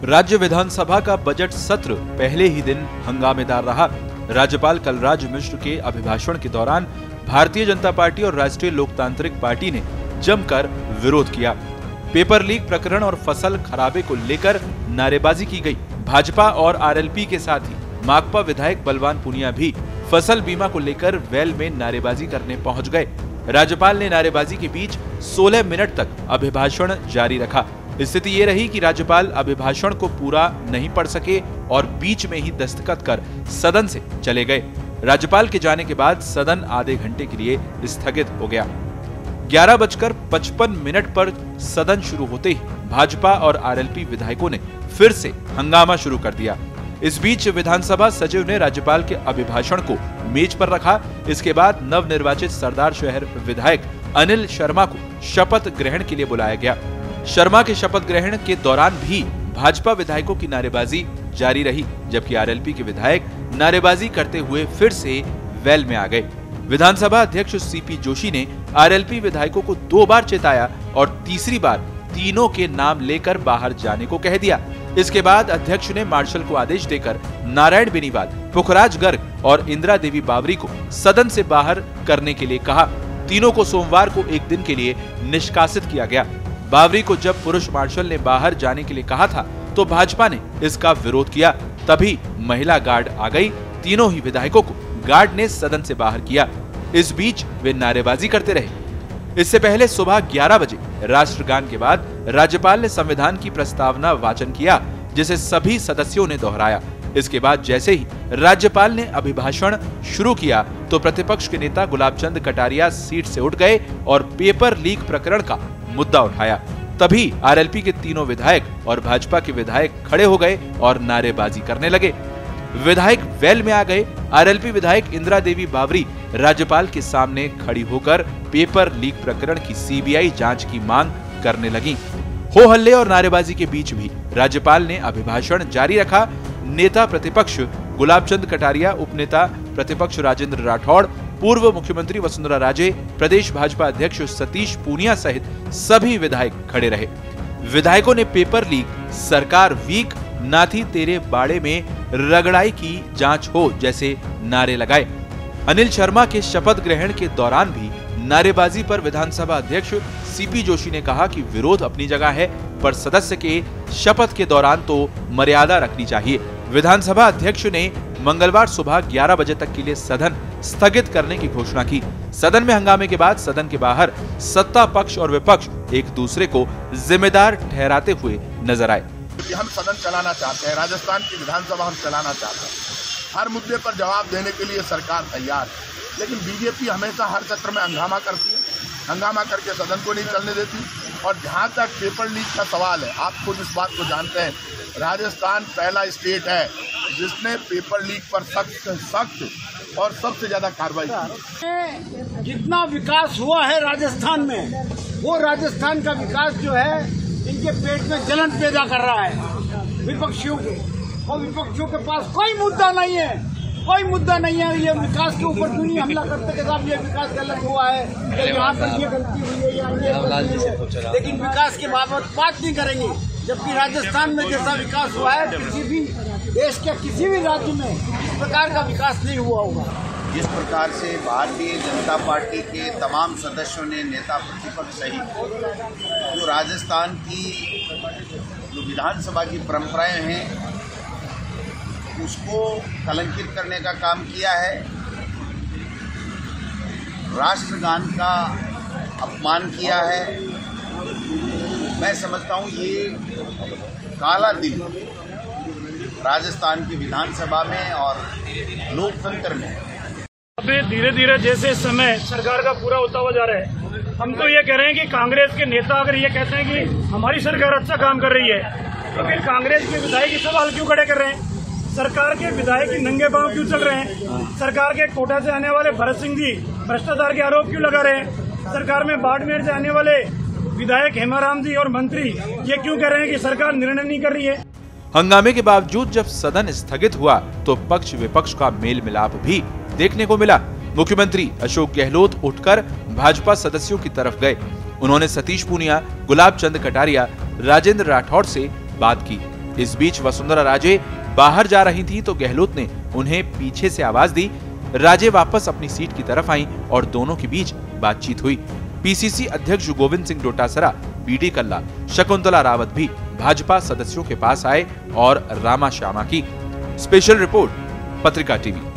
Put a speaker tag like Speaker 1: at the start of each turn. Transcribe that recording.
Speaker 1: राज्य विधानसभा का बजट सत्र पहले ही दिन हंगामेदार रहा। राज्यपाल कलराज मिश्र के अभिभाषण के दौरान भारतीय जनता पार्टी और राष्ट्रीय लोकतांत्रिक पार्टी ने जमकर विरोध किया। पेपर लीक प्रकरण और फसल खराबे को लेकर नारेबाजी की गई। भाजपा और आरएलपी के साथ ही माकपा विधायक बलवान पूनिया भी फसल बीमा को लेकर वेल में नारेबाजी करने पहुंच गए। राज्यपाल ने नारेबाजी के बीच 16 मिनट तक अभिभाषण जारी रखा। स्थिति ये रही कि राज्यपाल अभिभाषण को पूरा नहीं पढ़ सके और बीच में ही दस्तखत कर सदन से चले गए। राज्यपाल के जाने के बाद सदन आधे घंटे के लिए स्थगित हो गया। 11:55 पर सदन शुरू होते ही भाजपा और आरएलपी विधायकों ने फिर से हंगामा शुरू कर दिया। इस बीच विधानसभा सचिव ने राज्यपाल के अभिभाषण को मेज पर रखा। इसके बाद नवनिर्वाचित सरदार शहर विधायक अनिल शर्मा को शपथ ग्रहण के लिए बुलाया गया। शर्मा के शपथ ग्रहण के दौरान भी भाजपा विधायकों की नारेबाजी जारी रही, जबकि आरएलपी के विधायक नारेबाजी करते हुए फिर से वेल में आ गए। विधानसभा अध्यक्ष सीपी जोशी ने आरएलपी विधायकों को 2 बार चेताया और तीसरी बार तीनों के नाम लेकर बाहर जाने को कह दिया। इसके बाद अध्यक्ष ने मार्शल को आदेश देकर नारायण बेनीवाल, पुखराज गर्ग और इंदिरा देवी बावरी को सदन से बाहर करने के लिए कहा। तीनों को सोमवार को एक दिन के लिए निष्कासित किया गया। बावरी को जब पुरुष मार्शल ने बाहर जाने के लिए कहा था तो भाजपा ने इसका विरोध किया। तभी महिला गार्ड आ गई। तीनों ही विधायकों को गार्ड ने सदन से बाहर किया। इस बीच वे नारेबाजी करते रहे। इससे पहले सुबह 11 बजे राष्ट्रगान के बाद राज्यपाल ने संविधान की प्रस्तावना वाचन किया, जिसे सभी सदस्यों ने दोहराया। इसके बाद जैसे ही राज्यपाल ने अभिभाषण शुरू किया तो प्रतिपक्ष के नेता गुलाब चंद कटारिया सीट से उठ गए और पेपर लीक प्रकरण का मुद्दा उठाया। तभी आरएलपी के तीनों विधायक और भाजपा के विधायक खड़े हो गए और नारेबाजी करने लगे। विधायक वेल में आ गए। आरएलपी विधायक इंदिरा देवी बावरी राज्यपाल के सामने खड़ी होकर पेपर लीक प्रकरण की सीबीआई जांच की मांग करने लगी। हो हल्ले और नारेबाजी के बीच भी राज्यपाल ने अभिभाषण जारी रखा। नेता प्रतिपक्ष गुलाब चंद कटारिया, उपनेता प्रतिपक्ष राजेंद्र राठौड़, पूर्व मुख्यमंत्री वसुंधरा राजे, प्रदेश भाजपा अध्यक्ष सतीश पूनिया सहित सभी विधायक खड़े रहे। विधायकों ने पेपर लीक, सरकार वीक, नाथी तेरे बाड़े में रगड़ाई की जांच हो जैसे नारे लगाए। अनिल शर्मा के शपथ ग्रहण के दौरान भी नारेबाजी पर विधानसभा अध्यक्ष सीपी जोशी ने कहा कि विरोध अपनी जगह है, पर सदस्य के शपथ के दौरान तो मर्यादा रखनी चाहिए। विधानसभा अध्यक्ष ने मंगलवार सुबह 11 बजे तक के लिए सदन स्थगित करने की घोषणा की। सदन में हंगामे के बाद सदन के बाहर सत्ता पक्ष और विपक्ष एक दूसरे को जिम्मेदार ठहराते हुए नजर आए।
Speaker 2: हम सदन चलाना चाहते हैं, राजस्थान की विधानसभा हम चलाना चाहते हैं। हर मुद्दे पर जवाब देने के लिए सरकार तैयार है, लेकिन बीजेपी हमेशा हर सत्र में हंगामा करती है, हंगामा करके सदन को नहीं चलने देती। और जहाँ तक पेपर लीक का सवाल है, आप खुद इस बात को जानते हैं, राजस्थान पहला स्टेट है जिसने पेपर लीक पर सख्त और सबसे ज्यादा कार्रवाई की।
Speaker 3: जितना विकास हुआ है राजस्थान में, वो राजस्थान का विकास जो है इनके पेट में जलन पैदा कर रहा है विपक्षियों के। और विपक्षियों के पास कोई मुद्दा नहीं है, कोई मुद्दा नहीं है। ये विकास के ऊपर क्यों नहीं हमला करते कि साहब ये विकास गलत हुआ है, यहाँ पर ये गलती हुई है या ये, लेकिन विकास के बाबत बात नहीं करेंगे। जबकि राजस्थान में जैसा विकास हुआ है, किसी भी देश के किसी भी राज्य में इस प्रकार का विकास नहीं हुआ होगा।
Speaker 4: जिस प्रकार से भारतीय जनता पार्टी के तमाम सदस्यों ने, नेता प्रतिपक्ष सहित, जो राजस्थान की जो विधानसभा की परंपराएं हैं उसको कलंकित करने का काम किया है, राष्ट्रगान का अपमान किया है। मैं समझता हूँ ये काला दिन राजस्थान की विधानसभा में और लोकतंत्र में।
Speaker 5: अभी धीरे धीरे जैसे समय सरकार का पूरा होता हुआ जा रहा है, हम तो ये कह रहे हैं कि कांग्रेस के नेता अगर ये कहते हैं कि हमारी सरकार अच्छा काम कर रही है, तो फिर कांग्रेस के विधायक ये सवाल क्यों खड़े कर रहे हैं? सरकार के विधायक की नंगे पांव क्यों चल रहे हैं? सरकार के कोटा से आने वाले भरत सिंह जी भ्रष्टाचार के आरोप क्यों लगा रहे हैं? सरकार में बाड़मेर से आने वाले विधायक हेमाराम जी और मंत्री ये क्यों कह रहे हैं कि सरकार निर्णय नहीं कर रही है?
Speaker 1: हंगामे के बावजूद जब सदन स्थगित हुआ तो पक्ष विपक्ष का मेल मिलाप भी देखने को मिला। मुख्यमंत्री अशोक गहलोत उठकर भाजपा सदस्यों की तरफ गए। उन्होंने सतीश पूनिया, गुलाब चंद कटारिया, राजेंद्र राठौड़ से बात की। इस बीच वसुंधरा राजे बाहर जा रही थी तो गहलोत ने उन्हें पीछे से आवाज दी। राजे वापस अपनी सीट की तरफ आईं और दोनों के बीच बातचीत हुई। पीसीसी अध्यक्ष गोविंद सिंह डोटासरा, बीडी कल्ला, शकुंतला रावत भी भाजपा सदस्यों के पास आए और रामा श्यामा की। स्पेशल रिपोर्ट, पत्रिका टीवी।